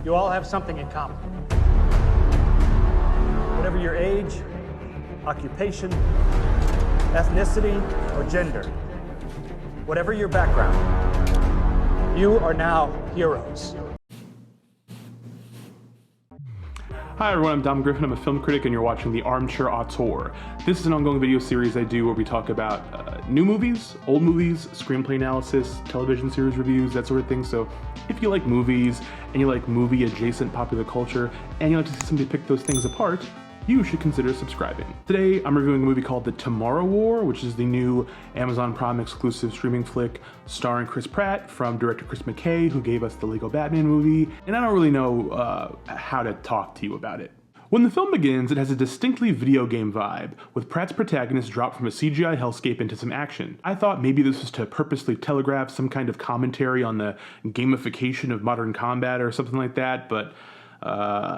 You all have something in common. Whatever your age, occupation, ethnicity, or gender, whatever your background, you are now heroes. Hi everyone, I'm Dom Griffin, I'm a film critic and you're watching the Armchair Auteur. This is an ongoing video series I do where we talk about new movies, old movies, screenplay analysis, television series reviews, that sort of thing. So if you like movies and you like movie adjacent popular culture and you like to see somebody pick those things apart, you should consider subscribing. Today, I'm reviewing a movie called The Tomorrow War, which is the new Amazon Prime exclusive streaming flick starring Chris Pratt from director Chris McKay, who gave us the Lego Batman movie, and I don't really know how to talk to you about it. When the film begins, it has a distinctly video game vibe, with Pratt's protagonist dropped from a CGI hellscape into some action. I thought maybe this was to purposely telegraph some kind of commentary on the gamification of modern combat or something like that, but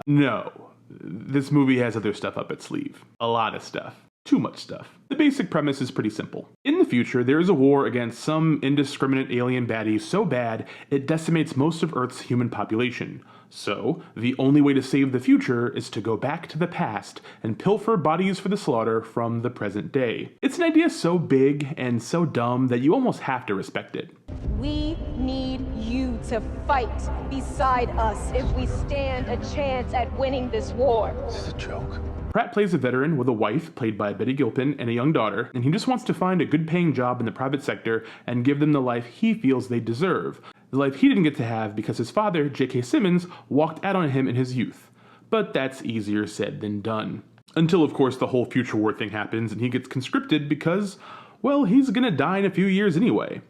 no. This movie has other stuff up its sleeve. A lot of stuff. Too much stuff. The basic premise is pretty simple. In the future, there is a war against some indiscriminate alien baddie so bad it decimates most of Earth's human population. So, the only way to save the future is to go back to the past and pilfer bodies for the slaughter from the present day. It's an idea so big and so dumb that you almost have to respect it. We need you to fight beside us if we stand a chance at winning this war. This is a joke. Pratt plays a veteran with a wife, played by Betty Gilpin, and a young daughter, and he just wants to find a good-paying job in the private sector and give them the life he feels they deserve. The life he didn't get to have because his father, J.K. Simmons, walked out on him in his youth. But that's easier said than done. Until, of course, the whole future war thing happens and he gets conscripted because, well, he's gonna die in a few years anyway.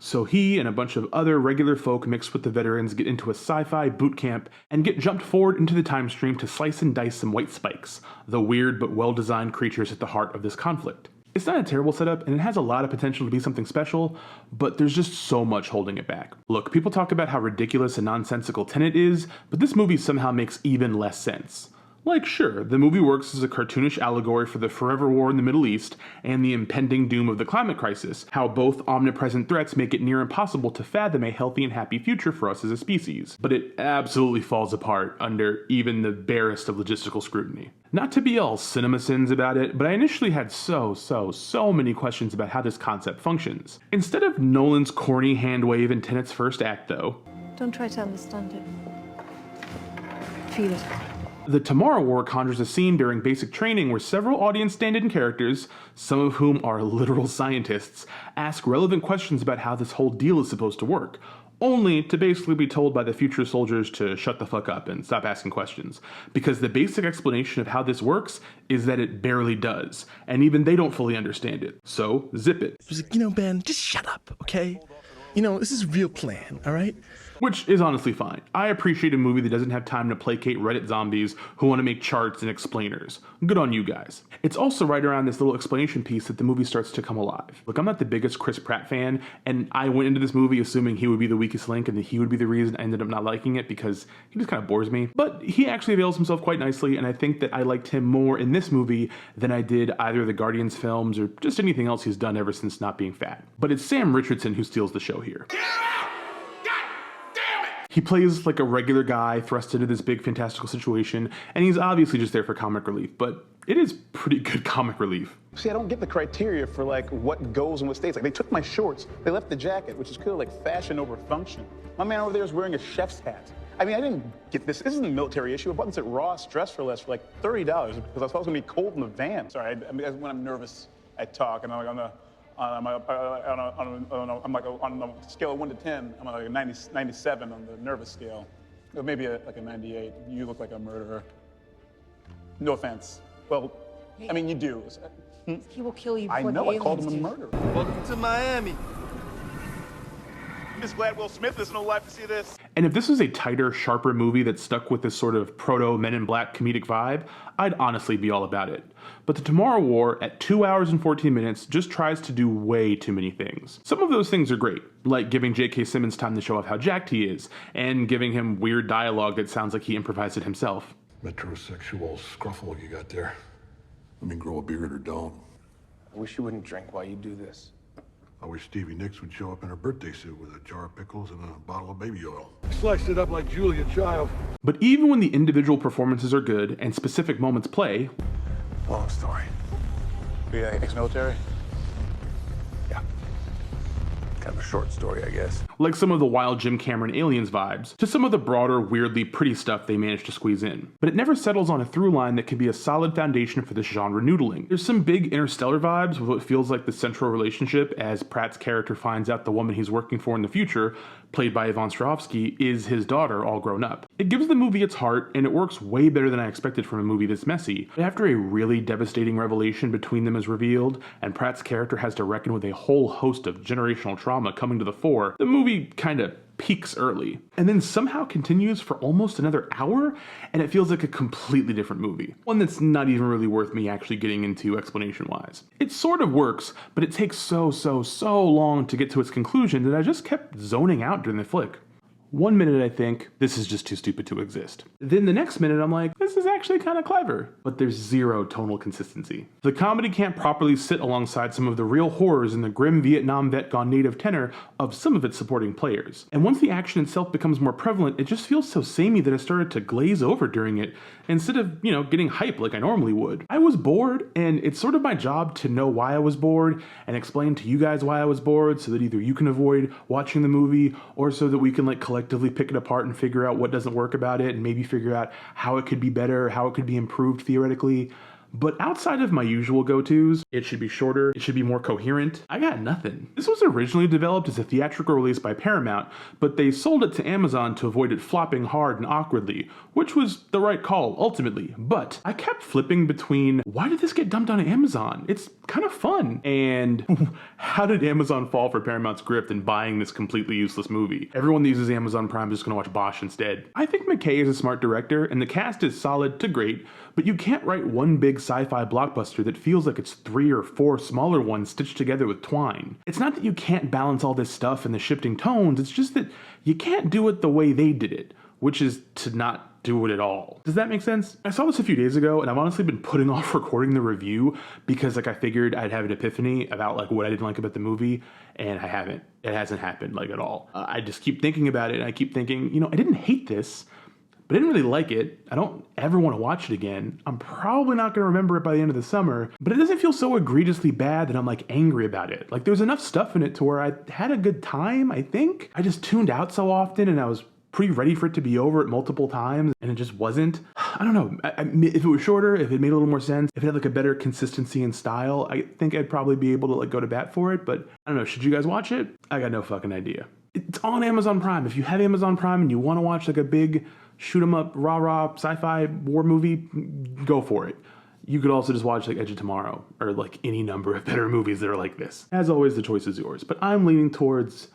So he and a bunch of other regular folk mixed with the veterans get into a sci-fi boot camp and get jumped forward into the time stream to slice and dice some white spikes, the weird but well-designed creatures at the heart of this conflict. It's not a terrible setup, and it has a lot of potential to be something special, but there's just so much holding it back. Look, people talk about how ridiculous and nonsensical Tenet is, but this movie somehow makes even less sense. Like, sure, the movie works as a cartoonish allegory for the forever war in the Middle East and the impending doom of the climate crisis, how both omnipresent threats make it near impossible to fathom a healthy and happy future for us as a species. But it absolutely falls apart under even the barest of logistical scrutiny. Not to be all CinemaSins about it, but I initially had so many questions about how this concept functions. Instead of Nolan's corny hand wave in Tenet's first act, though, don't try to understand it. Feel it. The Tomorrow War conjures a scene during basic training where several audience stand-in characters, some of whom are literal scientists, ask relevant questions about how this whole deal is supposed to work, only to basically be told by the future soldiers to shut the fuck up and stop asking questions. Because the basic explanation of how this works is that it barely does, and even they don't fully understand it. So, zip it. He was like, Ben, just shut up, okay? This is a real plan, all right? Which is honestly fine. I appreciate a movie that doesn't have time to placate Reddit zombies who want to make charts and explainers. Good on you guys. It's also right around this little explanation piece that the movie starts to come alive. Look, I'm not the biggest Chris Pratt fan, and I went into this movie assuming he would be the weakest link and that he would be the reason I ended up not liking it because he just kind of bores me. But he actually avails himself quite nicely, and I think that I liked him more in this movie than I did either of the Guardians films or just anything else he's done ever since not being fat. But it's Sam Richardson who steals the show here. He plays like a regular guy thrust into this big fantastical situation, and he's obviously just there for comic relief, but it is pretty good comic relief. See, I don't get the criteria for what goes and what stays. They took my shorts, they left the jacket, which is clearly fashion over function. My man over there is wearing a chef's hat. I mean, I didn't get this. This isn't a military issue. I bought this at Ross Dress for Less for $30 because I thought it was gonna be cold in the van. Sorry, when I'm nervous, I talk, and I'm like on a scale of 1 to 10, I'm like a 97 on the nervous scale. Or maybe like a 98. You look like a murderer. No offense. Well, I mean, you do. He will kill you before I know, I called him a do. murderer. Welcome to Miami. I'm just glad Will Smith isn't alive to see this. And if this was a tighter, sharper movie that stuck with this sort of proto-Men in Black comedic vibe, I'd honestly be all about it. But The Tomorrow War, at 2 hours and 14 minutes, just tries to do way too many things. Some of those things are great, like giving J.K. Simmons time to show off how jacked he is, and giving him weird dialogue that sounds like he improvised it himself. Metrosexual scruffle you got there. I mean, grow a beard or don't. I wish you wouldn't drink while you do this. I wish Stevie Nicks would show up in her birthday suit with a jar of pickles and a bottle of baby oil. Sliced it up like Julia Child. But even when the individual performances are good and specific moments play, Long story. Are you ex-military? Yeah. Kind of a short story, I guess. like some of the wild Jim Cameron Aliens vibes, to some of the broader, weirdly pretty stuff they managed to squeeze in. But it never settles on a through line that can be a solid foundation for this genre noodling. There's some big Interstellar vibes with what feels like the central relationship as Pratt's character finds out the woman he's working for in the future, played by Yvonne Strahovski, is his daughter all grown up. It gives the movie its heart, and it works way better than I expected from a movie this messy. But after a really devastating revelation between them is revealed, and Pratt's character has to reckon with a whole host of generational trauma coming to the fore, the movie kinda peaks early, and then somehow continues for almost another hour, and it feels like a completely different movie. One that's not even really worth me actually getting into explanation-wise. It sort of works, but it takes so long to get to its conclusion that I just kept zoning out during the flick. 1 minute I think, this is just too stupid to exist. Then the next minute I'm like, this is actually kind of clever. But there's zero tonal consistency. The comedy can't properly sit alongside some of the real horrors in the grim Vietnam vet gone native tenor of some of its supporting players. And once the action itself becomes more prevalent, it just feels so samey that I started to glaze over during it, instead of, getting hype like I normally would. I was bored, and it's sort of my job to know why I was bored and explain to you guys why I was bored so that either you can avoid watching the movie or so that we can collectively pick it apart and figure out what doesn't work about it and maybe figure out how it could be better, how it could be improved theoretically. But outside of my usual go-tos, it should be shorter, it should be more coherent, I got nothing. This was originally developed as a theatrical release by Paramount, but they sold it to Amazon to avoid it flopping hard and awkwardly, which was the right call ultimately. But I kept flipping between, why did this get dumped on Amazon? It's kind of fun. And how did Amazon fall for Paramount's grift in buying this completely useless movie? Everyone that uses Amazon Prime is just gonna watch Bosch instead. I think McKay is a smart director, and the cast is solid to great, but you can't write one big sci-fi blockbuster that feels like it's 3 or 4 smaller ones stitched together with twine. It's not that you can't balance all this stuff and the shifting tones, it's just that you can't do it the way they did it, which is to not do it at all. Does that make sense? I saw this a few days ago, and I've honestly been putting off recording the review because I figured I'd have an epiphany about what I didn't like about the movie, and I haven't. It hasn't happened at all. I just keep thinking about it, and I keep thinking, I didn't hate this, but I didn't really like it. I don't ever want to watch it again. I'm probably not going to remember it by the end of the summer, but it doesn't feel so egregiously bad that I'm angry about it. There's enough stuff in it to where I had a good time, I think. I just tuned out so often, and I was pretty ready for it to be over at multiple times, and it just wasn't. I don't know. If it was shorter, if it made a little more sense, if it had a better consistency and style, I think I'd probably be able to go to bat for it, but I don't know. Should you guys watch it? I got no fucking idea. It's on Amazon Prime. If you have Amazon Prime and you want to watch a big shoot 'em up, rah-rah, sci-fi war movie, go for it. You could also just watch Edge of Tomorrow, or any number of better movies that are like this. As always, the choice is yours, but I'm leaning towards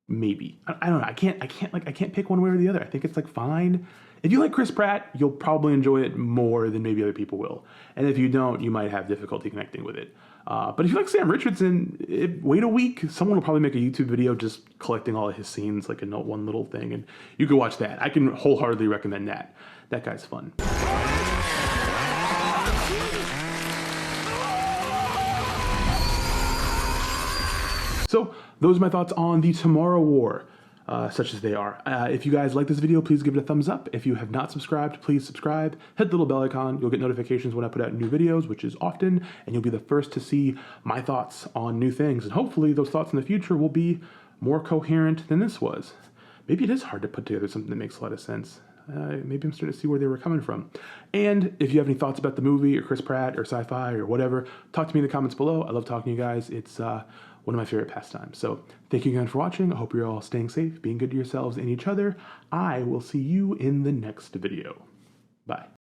maybe. I don't know. I can't pick one way or the other. I think it's fine. If you like Chris Pratt, you'll probably enjoy it more than maybe other people will. And if you don't, you might have difficulty connecting with it. But if you like Sam Richardson, wait a week. Someone will probably make a YouTube video just collecting all of his scenes in one little thing, and you can watch that. I can wholeheartedly recommend that. That guy's fun. So those are my thoughts on the Tomorrow War, such as they are. If you guys like this video, please give it a thumbs up. If you have not subscribed, please subscribe. Hit the little bell icon. You'll get notifications when I put out new videos, which is often, and you'll be the first to see my thoughts on new things. And hopefully those thoughts in the future will be more coherent than this was. Maybe it is hard to put together something that makes a lot of sense. Maybe I'm starting to see where they were coming from. And if you have any thoughts about the movie or Chris Pratt or sci-fi or whatever, talk to me in the comments below. I love talking to you guys. It's one of my favorite pastimes. So thank you again for watching. I hope you're all staying safe, being good to yourselves and each other. I will see you in the next video. Bye.